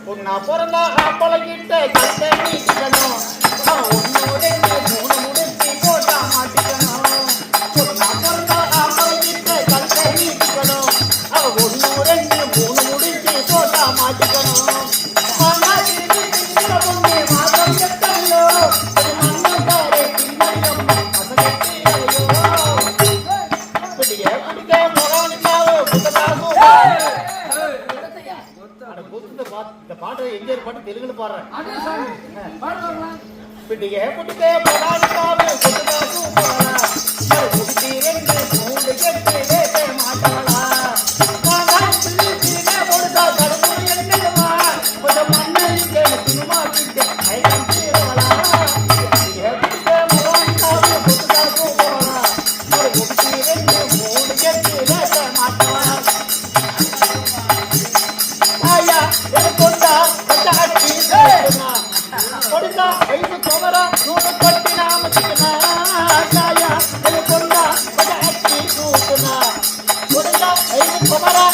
பொண்ணா பிறந்தா பழகிட்ட கட்ட நீக்கணும். ஒன்னு ரெண்டு மூணு முடிச்சு போட்டா மாட்டிக்கணும். பொண்ணா பிறந்தா பழகிட்ட கட்ட நீக்கணும். ஒன்னு ரெண்டு மூணு முடிச்சு போட்டா மாட்டிக்கணும். பாட்டு எம்ஜிஆர் பாட்டு தெலுங்குல பாடுறேன். பிடிகே புடிகே போடாடிக்காவே கொட்டுதாசு போடா புடிகே ரெண்டு மூணு எட்டு வேட்டை மாட்டவளா பிடிகே போடுதா கருப்பு எடுக்கமா கொஞ்சம் மண்ணில் சினிமா கிட்ட ஐயம் தீரவளா பிடிகே புடிகே போடாடிக்காவே கொட்டுதாசு போடா புடிகே ரெண்டு மூணு எட்டு வேட்டை மாட்டவளா ஆயா கொண்டா கொண்டாட்டி கொடுத்தா ஐந்து கொமரா நூறு கொட்டி நாம சிக்கனா ஆயா கொண்டா கொண்டாட்டி நூறுனா கொடுத்தா ஐந்து கொமரா